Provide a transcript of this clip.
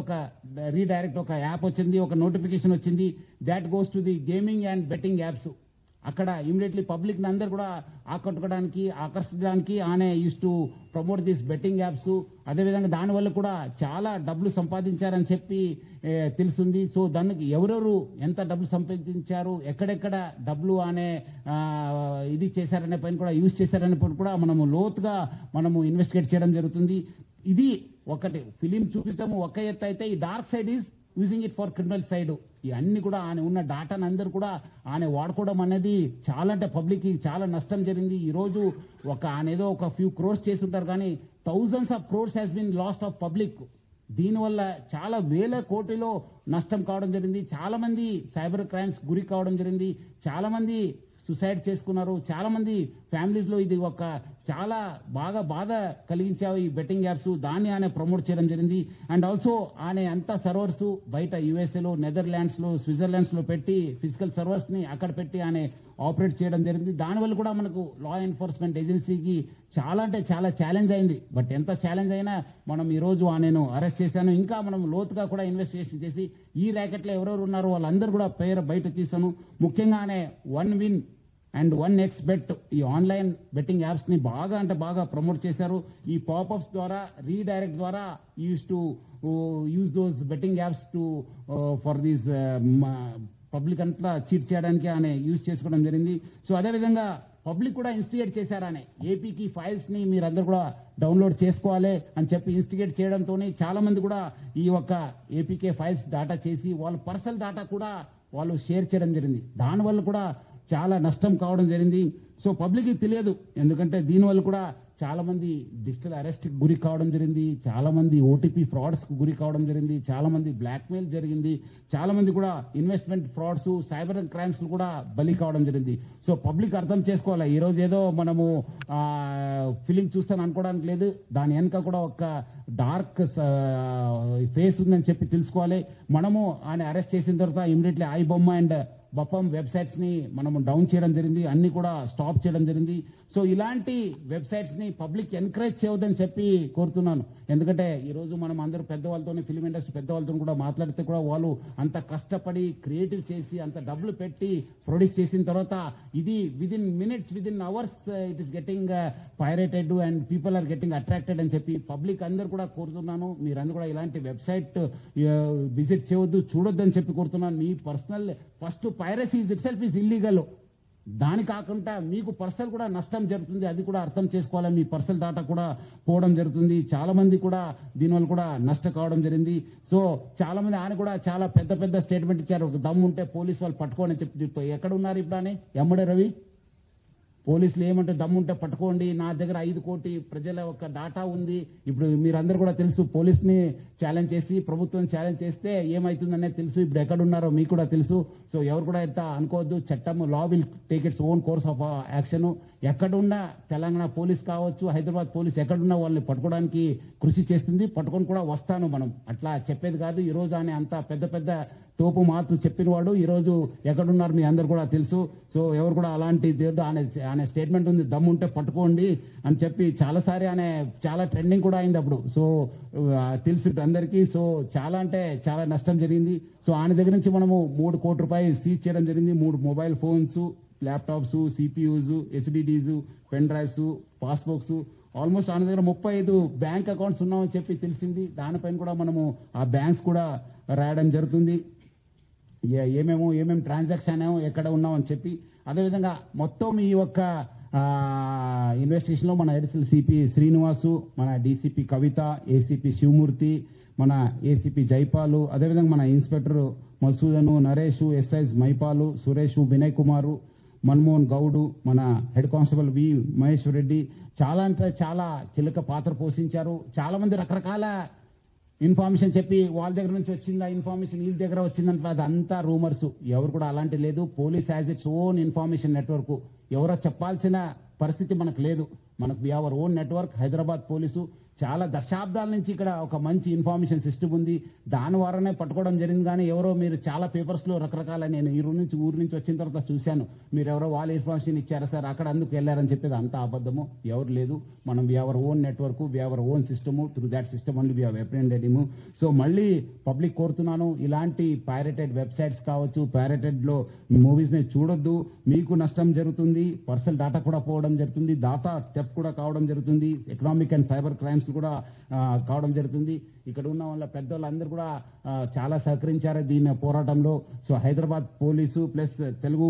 ఒక రీడైరెక్ట్ ఒక యాప్ వచ్చింది, ఒక నోటిఫికేషన్ వచ్చింది, that goes to the gaming and betting apps. అక్కడ ఇమీడియట్లీ పబ్లిక్ అందరు కూడా ఆకట్టుకోవడానికి ఆకర్షించడానికి ఆనే use to promote this betting apps. అదేవిధంగా దానివల్ల కూడా చాలా డబ్బులు సంపాదించారని చెప్పి తెలుస్తుంది. సో దానికి ఎవరెవరు ఎంత డబ్బులు సంపాదించారు, ఎక్కడెక్కడ డబ్బులు అనే ఇది చేశారనే పైన కూడా యూజ్ చేశారనే పైన కూడా మనము లోతుగా మనము ఇన్వెస్టిగేట్ చేయడం జరుగుతుంది. ఇది ఒకటి ఫిలిం చూపించడం ఒక ఎత్తు అయితే, ఈ dark side is using it for criminal side. ఈ అన్ని కూడా ఆయన ఉన్న డాటాను అందరూ కూడా ఆయన వాడుకోవడం అనేది చాలా అంటే పబ్లిక్కి చాలా నష్టం జరిగింది. ఈరోజు ఆయన ఏదో ఒక ఫ్యూ క్రోర్స్ చేసి ఉంటారు, కానీ thousands of crores has been lost of public. దీనివల్ల చాలా వేల కోటిలో నష్టం కావడం జరిగింది. చాలా మంది సైబర్ క్రైమ్స్ గురి కావడం జరిగింది. చాలా మంది సుసైడ్ చేసుకున్నారు. చాలా మంది ఫ్యామిలీస్ లో ఇది ఒక చాలా బాగా బాధ కలిగించావు ఈ బెట్టింగ్ యాప్స్. దాన్ని ఆయన ప్రమోట్ చేయడం జరిగింది. అండ్ ఆల్సో ఆయన అంతా సర్వర్స్ బయట యుఎస్ఏలో, నెదర్లాండ్స్ లో, స్విట్జర్లాండ్స్ లో పెట్టి ఫిజికల్ సర్వర్స్ ని అక్కడ పెట్టి ఆయన ఆపరేట్ చేయడం జరిగింది. దానివల్ల కూడా మనకు లా ఎన్ఫోర్స్మెంట్ ఏజెన్సీకి చాలా అంటే చాలా ఛాలెంజ్ అయింది. బట్ ఎంత ఛాలెంజ్ అయినా మనం ఈ రోజు ఆయనను అరెస్ట్ చేశాను. ఇంకా మనం లోతుగా కూడా ఇన్వెస్టిగేషన్ చేసి ఈ ర్యాకెట్లో ఎవరెవరు ఉన్నారో వాళ్ళందరూ కూడా పేరు బయట తీసాను. ముఖ్యంగా ఆయన 1win అండ్ 1xBet ఈ ఆన్లైన్ బెట్టింగ్ యాప్స్ ని బాగా అంటే బాగా ప్రమోట్ చేశారు. ఈ పాపప్స్ ద్వారా, రీడైరెక్ట్ ద్వారా use those betting apps to for these public అంతా చీట్ చేయడానికి ఆయన యూజ్ చేసుకోవడం జరిగింది. సో అదేవిధంగా పబ్లిక్ కూడా ఇన్స్టిగేట్ చేశారు. ఆయన ఏపీకి ఫైల్స్ ని మీరందరూ కూడా డౌన్లోడ్ చేసుకోవాలి అని చెప్పి ఇన్స్టిగేట్ చేయడంతో చాలా మంది కూడా ఈ యొక్క ఏపీకే ఫైల్స్ డాటా చేసి వాళ్ళ పర్సనల్ డాటా కూడా వాళ్ళు షేర్ చేయడం జరిగింది. దానివల్ల కూడా చాలా నష్టం కావడం జరిగింది. సో పబ్లిక్కి తెలియదు, ఎందుకంటే దీనివల్ల కూడా చాలా మంది డిజిటల్ అరెస్ట్ గురి కావడం జరిగింది. చాలా మంది ఓటీపీ ఫ్రాడ్స్ కు గురి కావడం జరిగింది. చాలా మంది బ్లాక్మెయిల్ జరిగింది. చాలా మంది కూడా ఇన్వెస్ట్మెంట్ ఫ్రాడ్స్, సైబర్ క్రైమ్స్ కూడా బలి కావడం జరిగింది. సో పబ్లిక్ అర్థం చేసుకోవాలి. ఈ రోజు ఏదో మనము ఫిలిం చూస్తాను అనుకోవడానికి లేదు, దాని వెనుక కూడా ఒక డార్క్ ఫేస్ ఉందని చెప్పి తెలుసుకోవాలి. మనము ఆయన అరెస్ట్ చేసిన తర్వాత ఇమీడియట్లీ ఐ బొమ్మ అండ్ బపం వెబ్సైట్స్ ని మనము డౌన్ చేయడం జరిగింది, అన్ని కూడా స్టాప్ చేయడం జరిగింది. సో ఇలాంటి వెబ్సైట్స్ ని పబ్లిక్ ఎంకరేజ్ చేయవద్దని చెప్పి కోరుతున్నాను. ఎందుకంటే ఈ రోజు మనం అందరూ పెద్దవాళ్ళతో, ఫిలిం ఇండస్ట్రీ పెద్దవాళ్ళతో కూడా మాట్లాడితే కూడా వాళ్ళు అంత కష్టపడి క్రియేటివ్ చేసి అంత డబ్బులు పెట్టి ప్రొడ్యూస్ చేసిన తర్వాత ఇది within minutes, within hours it is getting pirated and people are getting attracted అని చెప్పి పబ్లిక్ అందరు కూడా కోరుతున్నాను. మీరందరూ కూడా ఇలాంటి వెబ్సైట్ విజిట్ చేయవద్దు, చూడొద్దు అని చెప్పి కోరుతున్నాను. మీ personal first piracy itself is illegal. దాని కాకుండా మీకు పర్సనల్ కూడా నష్టం జరుగుతుంది, అది కూడా అర్థం చేసుకోవాలి. మీ పర్సనల్ డాటా కూడా పోవడం జరుగుతుంది. చాలా మంది కూడా దీనివల్ల కూడా నష్టం కావడం జరిగింది. సో చాలా మంది ఆయన కూడా చాలా పెద్ద పెద్ద స్టేట్మెంట్ ఇచ్చారు. ఒక దమ్ము ఉంటే పోలీసు వాళ్ళు పట్టుకోని చెప్పి ఎక్కడ ఉన్నారు ఇప్పుడు అని ఎమ్మడే రవి పోలీసులు ఏమంటే దమ్ముంటే పట్టుకోండి, నా దగ్గర 5 కోటి ప్రజల ఒక డాటా ఉంది. ఇప్పుడు మీరందరూ కూడా తెలుసు, పోలీస్ని ఛాలెంజ్ చేసి ప్రభుత్వం ఛాలెంజ్ చేస్తే ఏమవుతుందనేది తెలుసు. ఇప్పుడు ఎక్కడున్నారో మీకు కూడా తెలుసు. సో ఎవరు కూడా ఎంత అనుకోవద్దు, చట్టం law will take its own course of action. ఎక్కడున్నా తెలంగాణ పోలీస్ కావచ్చు, హైదరాబాద్ పోలీస్ ఎక్కడున్నా వాళ్ళని పట్టుకోవడానికి కృషి చేస్తుంది. పట్టుకొని కూడా వస్తాను, మనం అట్లా చెప్పేది కాదు. ఈ రోజు ఆయన అంత పెద్ద పెద్ద తోపు మాటలు చెప్పిన వాడు ఈ రోజు ఎక్కడున్నారు మీ అందరు కూడా తెలుసు. సో ఎవరు కూడా అలాంటి ఆయన స్టేట్మెంట్ ఉంది, దమ్ముంటే పట్టుకోండి అని చెప్పి చాలాసారి ఆయన చాలా ట్రెండింగ్ కూడా అయింది అప్పుడు. సో తెలుసు అందరికీ. సో చాలా అంటే చాలా నష్టం జరిగింది. సో ఆయన దగ్గర నుంచి మనము 3 కోట్ల రూపాయలు సీజ్ చేయడం జరిగింది. 3 mobile phones, laptops, CPUs, HDDs, pen drives, passbooks, almost ఆయన దగ్గర 35 బ్యాంక్ అకౌంట్స్ ఉన్నామని చెప్పి తెలిసింది. దానిపైన కూడా మనము ఆ బ్యాంక్స్ కూడా రాయడం జరుగుతుంది, ఏమేమి ట్రాన్సాక్షన్ ఎక్కడ ఉన్నామని చెప్పి. అదేవిధంగా మొత్తం ఈ యొక్క ఇన్వెస్టిగేషన్లో మన అడిషనల్ సిపి శ్రీనివాసు, మన డీసీపీ కవిత, ఏసీపీ శివమూర్తి, మన ఏసీపీ జైపాలు, అదేవిధంగా మన ఇన్స్పెక్టర్ మసూదను, నరేష్, ఎస్ఐస్ మైపాలు, సురేష్, వినయ్ కుమారు, మన్మోహన్ గౌడు, మన హెడ్ కానిస్టేబుల్ వి మహేశ్వర్ రెడ్డి చాలా అంటే చాలా కీలక పాత్ర పోషించారు. చాలా మంది రకరకాల ఇన్ఫర్మేషన్ చెప్పి వాళ్ళ దగ్గర నుంచి వచ్చిందా ఇన్ఫర్మేషన్, వీళ్ళ దగ్గర వచ్చిందంటే అదంతా రూమర్స్. ఎవరు కూడా అలాంటి లేదు. Police has its own information network. ఎవరో చెప్పాల్సిన పరిస్థితి మనకు లేదు. మనకు we our own network. Hyderabad police చాలా దశాబ్దాల నుంచి ఇక్కడ ఒక మంచి ఇన్ఫర్మేషన్ సిస్టమ్ ఉంది. దాని ద్వారానే పట్టుకోవడం జరిగింది. కానీ ఎవరో మీరు చాలా పేపర్స్లో రకరకాల, నేను ఊరు నుంచి వచ్చిన తర్వాత చూశాను, మీరు ఎవరో వాళ్ళ ఇన్ఫర్మేషన్ ఇచ్చారా సార్, అక్కడ అందుకు వెళ్ళారని చెప్పేది అంతా అబద్ధము. ఎవరు లేదు, మనం we our own network, we our own system, through that system only we have apprehended him. So మళ్ళీ పబ్లిక్ కోరుతున్నాను, ఇలాంటి పైరేటెడ్ వెబ్సైట్స్ కావచ్చు, పైరేటెడ్ లో మూవీస్ ని చూడొద్దు. మీకు నష్టం జరుగుతుంది, పర్సనల్ డేటా కూడా పోవడం జరుగుతుంది, డేటా థెఫ్ట్ కూడా కావడం జరుగుతుంది, ఎకనామిక్ అండ్ సైబర్ క్రైమ్స్ కూడా కావడం జరుగుతుంది. ఇక్కడ ఉన్న వాళ్ళ పెద్దవాళ్ళందరూ కూడా చాలా సహకరించారు దీని పోరాటంలో. So Hyderabad police plus Telugu